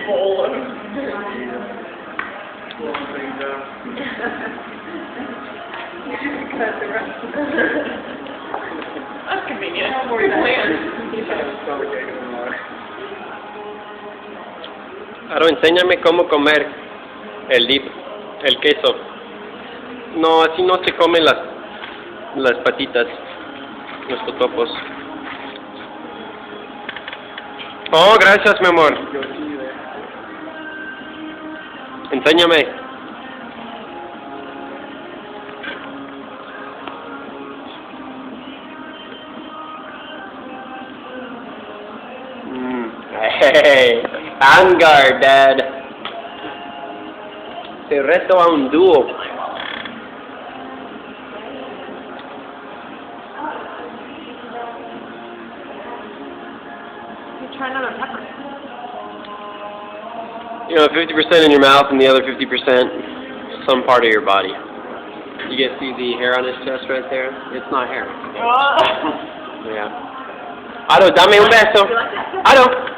bowl of cut the rest. That's convenient. Good plan. Aro, enséñame cómo comer el dip, el queso. No, así no se comen las patitas, los totopos. Oh, gracias, mi amor. Enséñame. Hey, Vanguard, Dad. Te reto a un dúo. Try another pepper. You know, 50% in your mouth and the other 50% some part of your body. You guys see the hair on his chest right there? It's not hair. Yeah. Otto, dame un beso. Otto.